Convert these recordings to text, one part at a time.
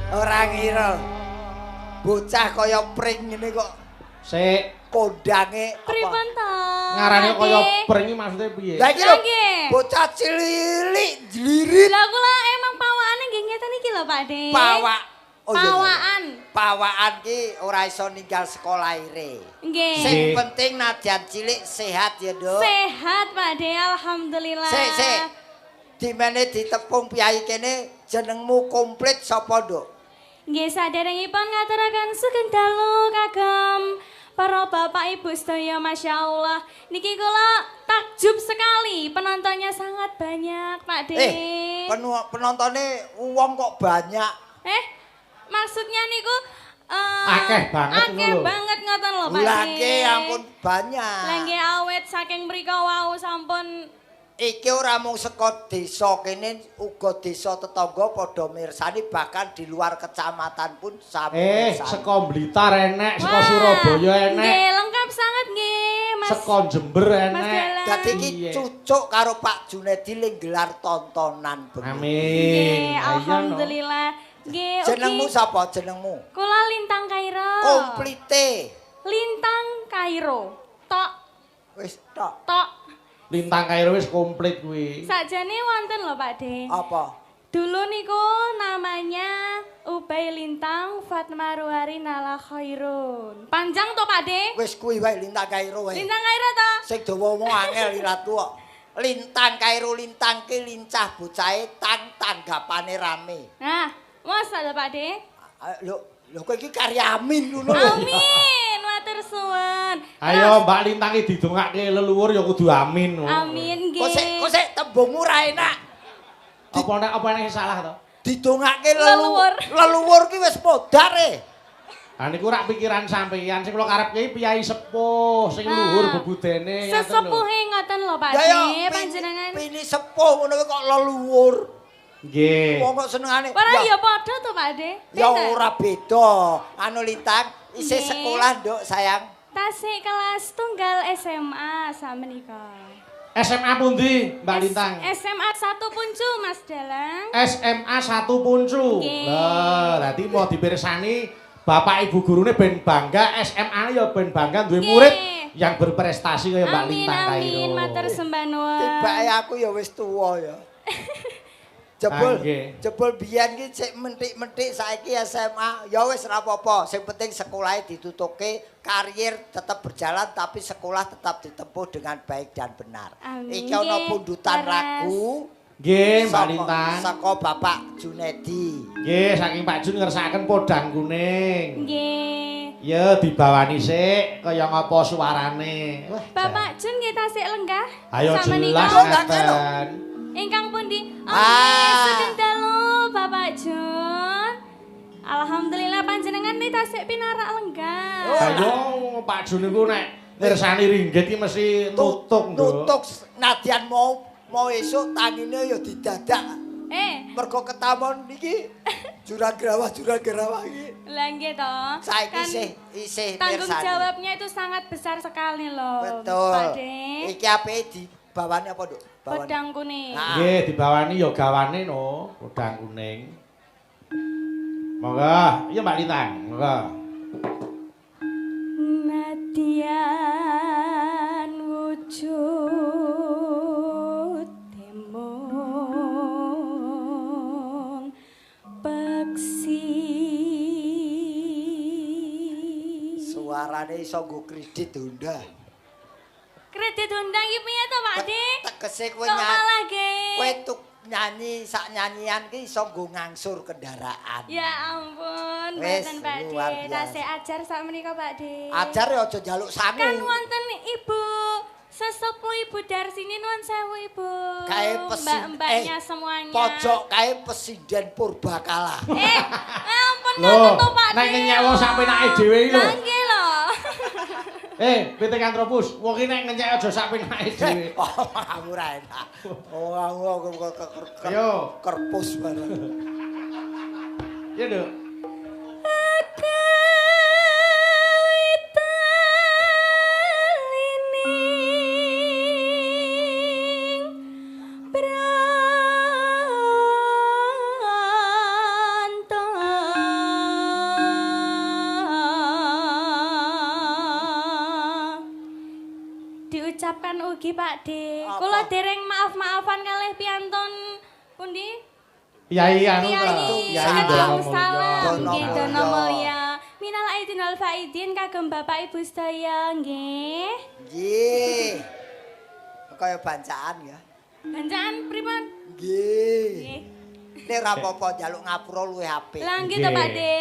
Ora ngira. Bocah kaya pring ngene kok. Sik Kondange Pripun to? ngarane kaya pring iki maksude piye? Lah iki lho. Bocah cilik jlirit. Lah kula emang pawakane nggih ngeten iki lho Pak De. Pawak. Oh, iya, iya. Pawaan. Pawakan ki ora iso ninggal sekolah ire. Nggih. Sing penting nadyan cilik sehat ya, Nduk. Sehat Pak De, alhamdulillah. Sik. Dimene ditepung piyai kene jenengmu komplit sapa, Nduk? Nggih saderengipun ngaturaken sugeng dalu kagem para bapak ibu sedaya Masya Allah. Niki kula takjub sekali, penontonnya sangat banyak Pak De. Penontonnya uang kok banyak. Maksudnya niku akeh banget akeh banget ngoten lho Pak De. Lagi ampun banyak. Lagi awet saking mriko wau sampun. Iki ora mung saka desa kene uga desa tetangga padha mirsani bahkan di luar kecamatan pun sami. Saka Blitar enek, saka Surabaya enek. Nggih, lengkap sangat nggih, Mas. Saka Jember enek. Dadi iki cucuk karo Pak Junedi ling gelar tontonan bengi. Amin. Nggih, alhamdulillah. Nggih, jenengmu sapa jenengmu? Kula Lintang Kairo. Komplite. Lintang Kairo. Tok. Wis tok. Tok. Lintang Kairo wis komplit kuwi. Sakjane wonten lho Pak De. Apa? Dulu niku namanya Ubay Lintang Fatma Ruhari Nala Khairun. Panjang to Pak De? Wis kuwi wae Lintang Kairo wae. Lintang Kairo to? Sing dawa omong angel iratu kok. Lintang Kairo lintang ki lincah bocahe tanggapane rame. Nah, masa lho Pak De? Lho kok iki karya Amin ngono lho. Amin, matur suwun. Ayo Mbak Lintang iki didongake leluhur ya kudu amin. Amin nggih. Kok sik tembungmu ra enak. Apa nek salah to? Didongake leluhur. Leluhur ki wis modar e. Ha niku rak pikiran sampeyan sing kula karepke piyai sepuh sing luhur bebudene. Sesepuhe ngoten lho Pak De, panjenengan. Pini sepuh ngono kok leluhur. Nggih. Wong kok senengane. Ora ya padha to Pak De. Ya ora beda. Anu Lintang isih sekolah, Nduk, sayang. Tasik kelas tunggal SMA samenika. SMA pundi, Mbak Lintang? SMA 1 Puncu, Mas Dalang. SMA 1 Puncu. Lah, dadi mau dipirsani Bapak Ibu gurune ben bangga, SMA ya ben bangga duwe murid yang berprestasi kaya Mbak Lintang Kairo. Amin, matur sembah nuwun. Tibake aku ya wis tuwa ya. Jebul biyen ki sik mentik-mentik saiki SMA ya wis ora apa-apa, sing penting sekolahe ditutuke, karier tetap berjalan tapi sekolah tetap ditempuh dengan baik dan benar. Iki ana pundutan lagu. Nggih, Mbak Lintang. Saka Bapak Junedi. Nggih, saking Pak Jun ngersakaken podang kuning. Nggih. Ya dibawani sik kaya ngapa suarane. Bapak Jun nggih tasik lenggah. Ayo jelas ngaten. Ingkang pundi? Sugeng dalu Bapak Jun. Alhamdulillah panjenengan nih tasik pinarak lenggah. Ayo Pak Jun niku nek ngersani ringgit iki mesti nutuk, Nduk. Nutuk nadyan mau esuk tangine ya didadak. Mergo ketamon iki jurang grawah iki. Lah nggih to. Saiki isih tanggung jawabnya itu sangat besar sekali loh. Betul. Pak De. Iki apike dibawani apa, Nduk? Podang kuning. Nggih, dibawani ya gawane no, podang kuning. Monggo, iya Mbak Lintang, monggo. Nadyan wujud temong peksi. Suarane iso nggo kredit Honda. Kredit Honda iki piye to, Pak De? Tegese kowe nyanyi sak nyanyian ki iso nggo ngangsur kendaraan. Ya ampun, mboten Pak De. Tasih ajar sak menika Pak De. Ajar ya aja njaluk sangu. Kan wonten Ibu sesepuh Ibu Darsini nuwun sewu Ibu. Kae mbak-mbaknya semuanya. Pojok kae Presiden Purbakala. Ampun ngoten to Pak De. Nek ngenyek wong sampe nake dhewe iki lho. Nggih lho. PT Kantropus, wong iki nek ngenyek aja sak penake dhewe. Kamu ra enak. Oh, aku kerpus bareng. Ya, Nduk. mugi Pak De. Apa? Kula dereng maaf-maafan kalih piantun pundi? Yai anu ta. Kiai Yai Ageng Dono Salam Mulya. nggih Dono Mulya. Minal aidin wal faidin kagem Bapak Ibu sedaya nggih. Nggih. Kaya bancaan ya. Bancaan pripun? Nggih. Nggih. Nek ra apa-apa njaluk ngapura luwih apik. Lah nggih to Pak De.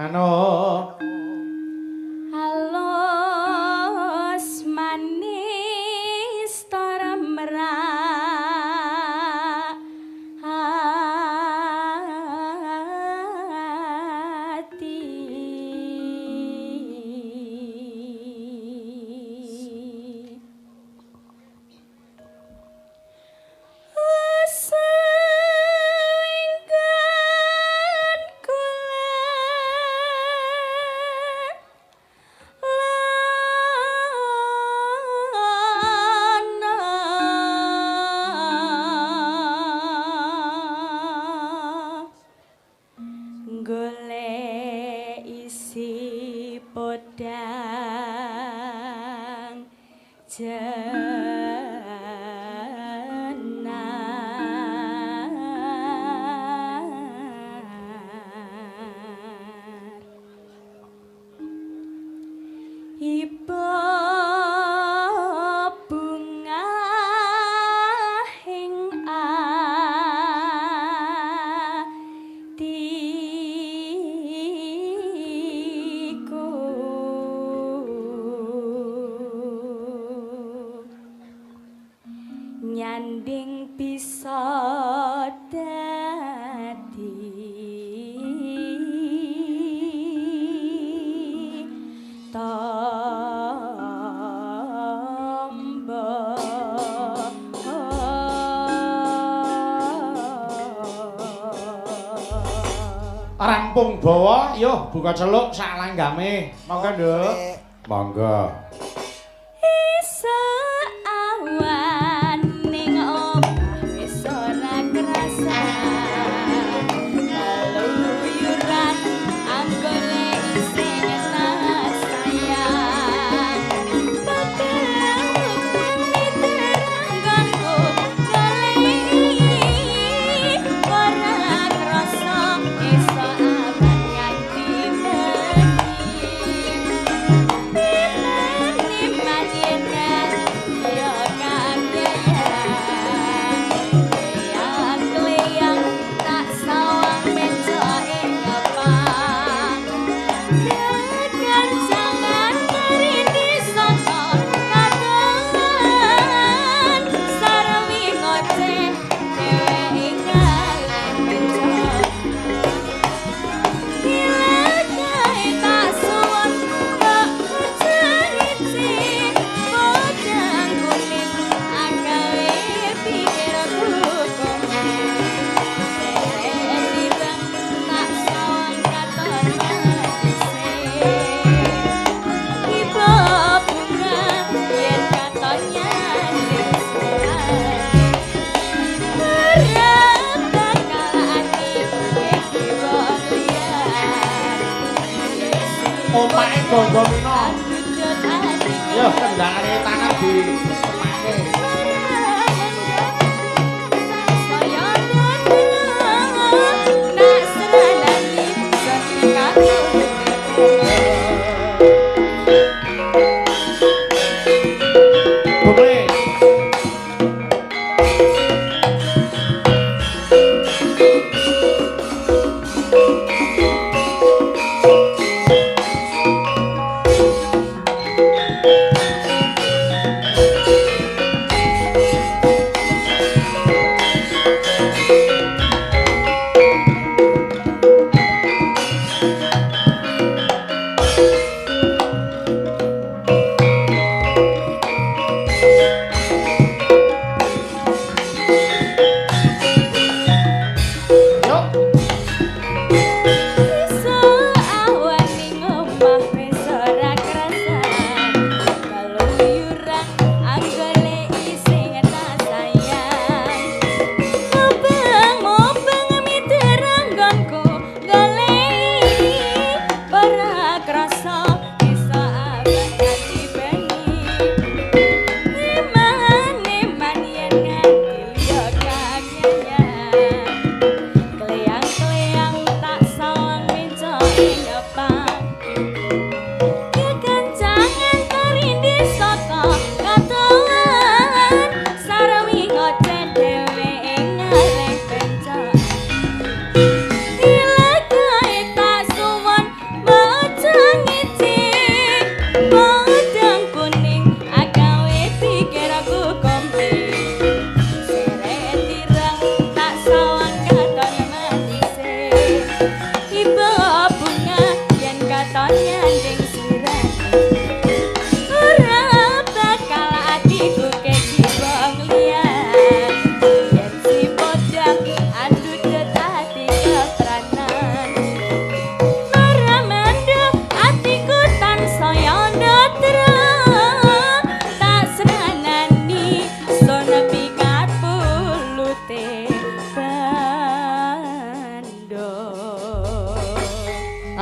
Anu Halus manis merak hati. Selingkan kula golek isi podang jenar iba bunga ing atiku nyanding bisa dadi rampung bawa, yo buka celuk sak langgame. Monggo, Nduk. Monggo. Isa awan ning omah wis ora krasa kaluyuran anggone isih ngetas sayang bakal miterangkanku kali ora krasa isa awan nganti Omahe Gondomino. Yo kendangane tangan di temake. Bumle.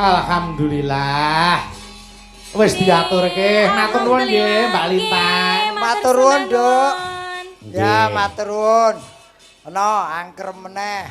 Alhamdulillah. Wis diaturke. Matur nuwun nggih, Mbak Lintang. Matur nuwun, Duk. Ya, matur nuwun. Ana angker meneh.